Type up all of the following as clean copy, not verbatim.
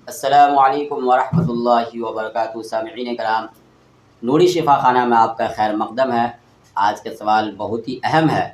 السلام علیکم ورحمۃ اللہ وبرکاتہ۔ سامعین کرام، نوری شفا خانہ میں آپ کا خیر مقدم ہے۔ آج کا سوال بہت ہی اہم ہے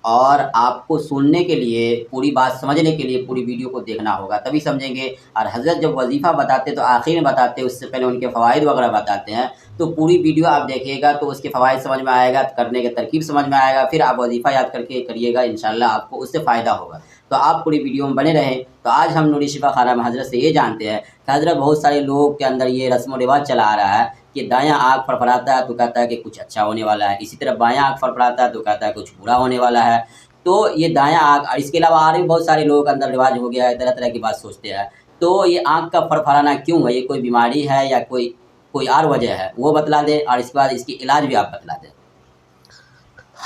اور آپ کو سننے کے لیے، پوری بات سمجھنے کے لیے پوری ویڈیو کو دیکھنا ہوگا، تبھی سمجھیں گے۔ اور حضرت جب وظیفہ بتاتے تو آخر میں بتاتے، اس سے پہلے ان کے فوائد وغیرہ بتاتے ہیں، تو پوری ویڈیو آپ دیکھیے گا تو اس کے فوائد سمجھ میں آئے گا، کرنے کے ترکیب سمجھ میں آئے گا، پھر آپ وظیفہ یاد کر کے کریے گا، انشاءاللہ آپ کو اس سے فائدہ ہوگا۔ تو آپ پوری ویڈیو میں بنے رہیں۔ تو آج ہم نوری شفا خانہ میں حضرت سے یہ جانتے ہیں کہ حضرت بہت سارے لوگ کے اندر یہ رسم و رواج چلا آ رہا ہے کہ دایاں آنکھ پھڑپڑاتا ہے تو کہتا ہے کہ کچھ اچھا ہونے والا ہے، اسی طرح بایاں آنکھ پھڑپڑاتا ہے تو کہتا ہے کچھ برا ہونے والا ہے۔ تو یہ دایاں آنکھ، اور اس کے علاوہ اور بھی بہت سارے لوگوں کے اندر رواج ہو گیا ہے، طرح طرح کی بات سوچتے ہیں۔ تو یہ آنکھ کا پھڑپڑانا کیوں ہے؟ یہ کوئی بیماری ہے یا کوئی اور وجہ ہے؟ وہ بتلا دیں، اور اس کے بعد اس کی علاج بھی آپ بتلا دیں۔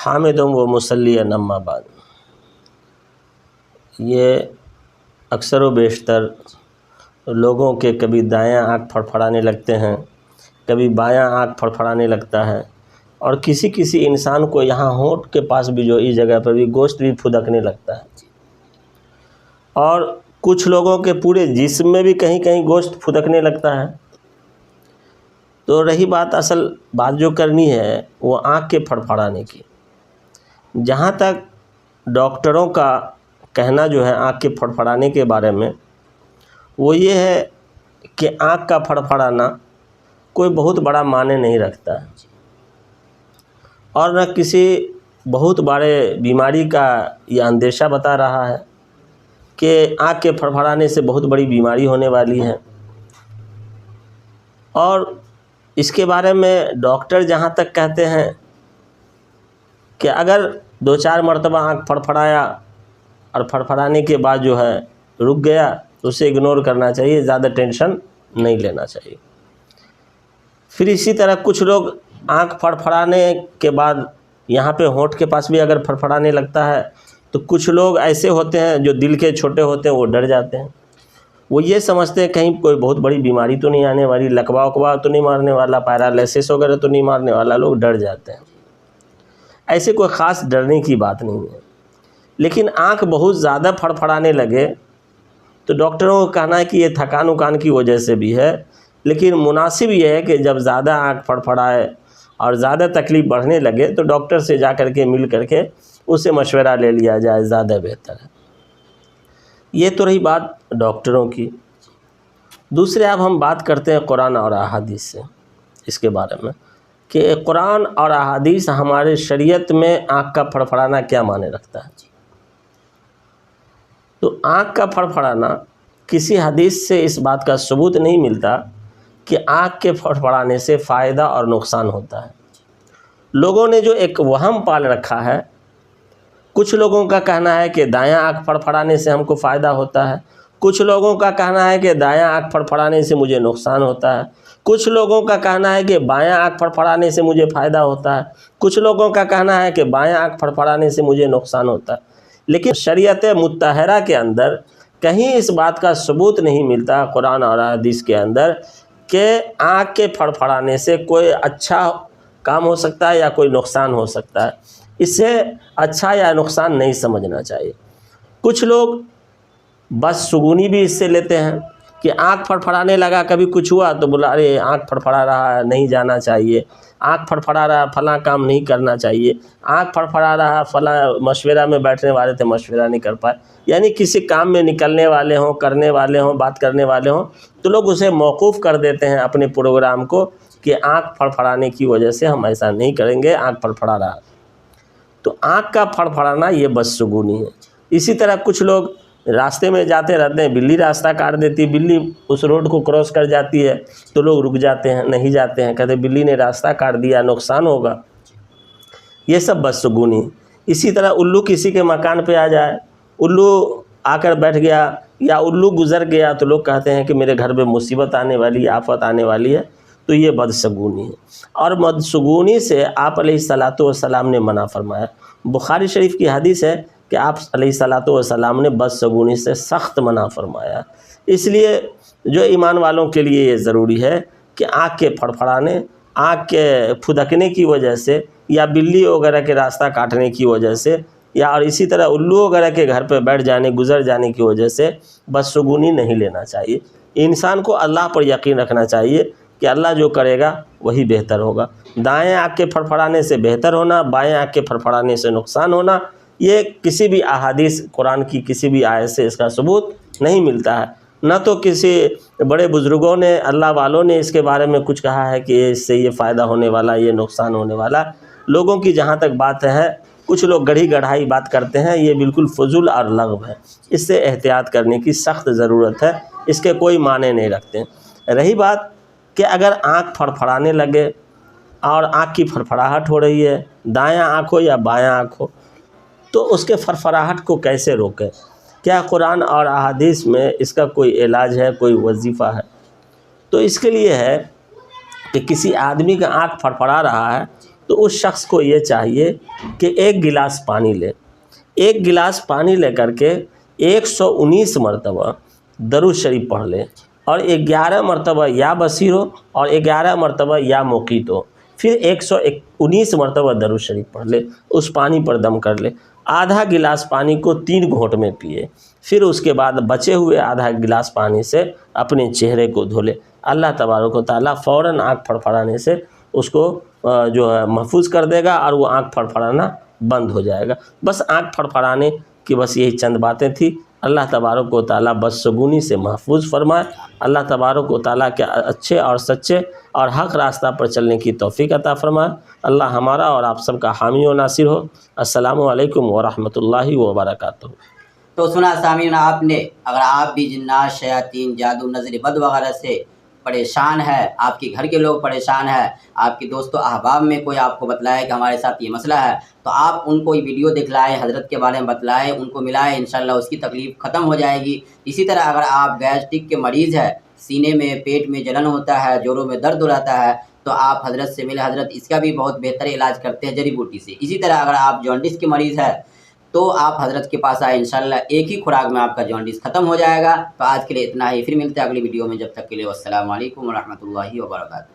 حامدم و مصلی اما بعد، یہ اکثر و بیشتر لوگوں کے کبھی دایاں آنکھ پھڑپڑانے لگتے ہیں، کبھی بایاں آنکھ پھڑپڑانے لگتا ہے، اور کسی کسی انسان کو یہاں ہونٹ کے پاس بھی جو اس جگہ پر بھی گوشت بھی پھدکنے لگتا ہے، اور کچھ لوگوں کے پورے جسم میں بھی کہیں کہیں گوشت پھدکنے لگتا ہے۔ تو رہی بات، اصل بات جو کرنی ہے وہ آنکھ کے پھڑپڑانے کی، جہاں تک ڈاکٹروں کا کہنا جو ہے آنکھ کے پھڑپڑانے کے بارے میں، وہ یہ ہے کہ آنکھ کا پھڑپڑانا کوئی بہت بڑا معنی نہیں رکھتا ہے، اور نہ کسی بہت بڑے بیماری کا یہ اندیشہ بتا رہا ہے کہ آنکھ کے پھڑپڑانے سے بہت بڑی بیماری ہونے والی ہے۔ اور اس کے بارے میں ڈاکٹر جہاں تک کہتے ہیں کہ اگر 2-4 مرتبہ آنکھ پھڑپڑایا اور پھڑپڑانے کے بعد جو ہے رک گیا تو اسے اگنور کرنا چاہیے، زیادہ ٹینشن نہیں لینا چاہیے۔ پھر اسی طرح کچھ لوگ آنکھ پھڑپڑانے کے بعد یہاں پہ ہونٹ کے پاس بھی اگر پھڑپڑانے لگتا ہے تو کچھ لوگ ایسے ہوتے ہیں جو دل کے چھوٹے ہوتے ہیں، وہ ڈر جاتے ہیں، وہ یہ سمجھتے ہیں کہیں کوئی بہت بڑی بیماری تو نہیں آنے والی، لکوا وکوا تو نہیں مارنے والا، پیرالائسس وغیرہ تو نہیں مارنے والا، لوگ ڈر جاتے ہیں۔ ایسے کوئی خاص ڈرنے کی بات نہیں ہے، لیکن آنکھ بہت زیادہ پھڑپڑانے لگے تو ڈاکٹروں کا کہنا ہے کہ یہ تھکان وکان کی وجہ سے بھی ہے، لیکن مناسب یہ ہے کہ جب زیادہ آنکھ پھڑپڑائے اور زیادہ تکلیف بڑھنے لگے تو ڈاکٹر سے جا کر کے مل کر کے اس سے مشورہ لے لیا جائے، زیادہ بہتر ہے۔ یہ تو رہی بات ڈاکٹروں کی۔ دوسرے اب ہم بات کرتے ہیں قرآن اور احادیث سے، اس کے بارے میں کہ قرآن اور احادیث ہمارے شریعت میں آنکھ کا پھڑپڑانا کیا معنی رکھتا ہے۔ تو آنکھ کا پھڑپڑانا کسی حدیث سے اس بات کا ثبوت نہیں ملتا کہ آنکھ کے پھڑپڑانے سے فائدہ اور نقصان ہوتا ہے۔ لوگوں نے جو ایک وہم پال رکھا ہے، کچھ لوگوں کا کہنا ہے کہ دایاں آنکھ پھڑپڑانے سے ہم کو فائدہ ہوتا ہے، کچھ لوگوں کا کہنا ہے کہ دایاں آنکھ پھڑپڑانے سے مجھے نقصان ہوتا ہے، کچھ لوگوں کا کہنا ہے کہ بایاں آنکھ پھڑپڑانے سے مجھے فائدہ ہوتا ہے، کچھ لوگوں کا کہنا ہے کہ بایاں آنکھ پھڑپڑانے سے مجھے نقصان ہوتا ہے۔ لیکن شریعت مطہرہ کے اندر کہیں اس بات کا ثبوت نہیں ملتا، قرآن اور حدیث کے اندر، کہ آنکھ کے پھڑپڑانے سے کوئی اچھا کام ہو سکتا ہے یا کوئی نقصان ہو سکتا ہے۔ اس سے اچھا یا نقصان نہیں سمجھنا چاہیے۔ کچھ لوگ بس شگونی بھی اس سے لیتے ہیں کہ آنکھ پھڑپڑانے لگا، کبھی کچھ ہوا تو بولا ارے آنکھ پھڑپڑا رہا ہے، نہیں جانا چاہیے، آنکھ پھڑپڑا رہا ہے، فلاں کام نہیں کرنا چاہیے، آنکھ پھڑپڑا رہا ہے، فلاں مشورہ میں بیٹھنے والے تھے مشورہ نہیں کر پائے، یعنی کسی کام میں نکلنے والے ہوں، کرنے والے ہوں، بات کرنے والے ہوں تو لوگ اسے موقوف کر دیتے ہیں اپنے پروگرام کو کہ آنکھ پھڑپڑانے کی وجہ سے ہم ایسا نہیں کریں گے، آنکھ پھڑپڑا رہا۔ تو آنکھ کا پھڑپڑانا یہ بدشگونی ہے۔ اسی طرح کچھ لوگ راستے میں جاتے رہتے ہیں، بلی راستہ کاٹ دیتی، بلی اس روڈ کو کراس کر جاتی ہے تو لوگ رک جاتے ہیں، نہیں جاتے ہیں، کہتے ہیں بلی نے راستہ کاٹ دیا، نقصان ہوگا۔ یہ سب بدشگونی۔ اسی طرح الو کسی کے مکان پہ آ جائے، الو آ کر بیٹھ گیا یا الو گزر گیا تو لوگ کہتے ہیں کہ میرے گھر میں مصیبت آنے والی ہے، آفت آنے والی ہے، تو یہ بدشگونی ہے۔ اور بدشگونی سے آپ علیہ الصلاۃ والسلام نے منع فرمایا۔ بخاری شریف کی حدیث ہے کہ آپ علیہ الصلاۃ والسلام نے بدشگونی سے سخت منع فرمایا۔ اس لیے جو ایمان والوں کے لیے یہ ضروری ہے کہ آنکھ کے پھڑپھڑانے، آنکھ کے پھدکنے کی وجہ سے یا بلی وغیرہ کے راستہ کاٹنے کی وجہ سے یا اور اسی طرح الو وغیرہ کے گھر پہ بیٹھ جانے، گزر جانے کی وجہ سے بدشگونی نہیں لینا چاہیے۔ انسان کو اللہ پر یقین رکھنا چاہیے کہ اللہ جو کرے گا وہی بہتر ہوگا۔ دائیں آنکھ کے پھڑپھڑانے سے بہتر ہونا، بائیں آنکھ کے پھڑپھڑانے سے نقصان ہونا، یہ کسی بھی احادیث قرآن کی کسی بھی آیت سے اس کا ثبوت نہیں ملتا ہے۔ نہ تو کسی بڑے بزرگوں نے، اللہ والوں نے اس کے بارے میں کچھ کہا ہے کہ اس سے یہ فائدہ ہونے والا، یہ نقصان ہونے والا۔ لوگوں کی جہاں تک بات ہے، کچھ لوگ گڑھی گڑھائی بات کرتے ہیں، یہ بالکل فضول اور لغو ہے۔ اس سے احتیاط کرنے کی سخت ضرورت ہے، اس کے کوئی معنی نہیں رکھتے۔ رہی بات کہ اگر آنکھ پھڑپھڑانے لگے اور آنکھ کی پھڑپھڑاہٹ ہو رہی ہے، دائیں آنکھ ہو یا بائیں آنکھ ہو، تو اس کے پھڑپھڑاہٹ کو کیسے روکیں؟ کیا قرآن اور احادیث میں اس کا کوئی علاج ہے، کوئی وظیفہ ہے؟ تو اس کے لیے ہے کہ کسی آدمی کا آنکھ پھڑپھڑا رہا ہے تو اس شخص کو یہ چاہیے کہ ایک گلاس پانی لے، ایک گلاس پانی لے کر کے 119 مرتبہ درود شریف پڑھ لے، اور 11 مرتبہ یا بصیر ہو اور 11 مرتبہ یا موقیت ہو، پھر 119 مرتبہ درود شریف پڑھ لے، اس پانی پر دم کر لے، آدھا گلاس پانی کو 3 گھونٹ میں پیے، پھر اس کے بعد بچے ہوئے آدھا گلاس پانی سے اپنے چہرے کو دھو لے۔ اللہ تبارک و تعالیٰ فوراً آنکھ پھڑپھڑانے سے اس کو جو ہے محفوظ کر دے گا، اور وہ آنکھ پھڑپھڑانا بند ہو جائے گا۔ بس آنکھ پھڑپھڑانے کی بس یہی چند باتیں تھیں۔ اللہ تبارک و تعالیٰ بدشگونی سے محفوظ فرمائے۔ اللہ تبارک و تعالیٰ کے اچھے اور سچے اور حق راستہ پر چلنے کی توفیق عطا فرمائے۔ اللہ ہمارا اور آپ سب کا حامی و ناصر ہو۔ السلام علیکم ورحمۃ اللہ وبرکاتہ۔ تو سنا سامعین آپ نے، اگر آپ بھی جنات، شیاطین، جادو، نظر بد وغیرہ سے پریشان ہے، آپ کے گھر کے لوگ پریشان ہے، آپ کے دوست و احباب میں کوئی آپ کو بتلائے کہ ہمارے ساتھ یہ مسئلہ ہے، تو آپ ان کو یہ ویڈیو دکھلائیں، حضرت کے بارے میں بتلائیں، ان کو ملائیں، انشاءاللہ اس کی تکلیف ختم ہو جائے گی۔ اسی طرح اگر آپ گیسٹرک کے مریض ہے، سینے میں، پیٹ میں جلن ہوتا ہے، جوڑوں میں درد رہتا ہے، تو آپ حضرت سے ملیں، حضرت اس کا بھی بہت بہتر علاج کرتے ہیں جڑی بوٹی سے۔ اسی طرح اگر آپ جانڈس کے مریض ہے تو آپ حضرت کے پاس آئے، انشاءاللہ ایک ہی خوراک میں آپ کا جانڈس ختم ہو جائے گا۔ تو آج کے لیے اتنا ہی، پھر ملتے ہیں اگلی ویڈیو میں، جب تک کے لیے والسلام علیکم ورحمۃ اللہ وبرکاتہ۔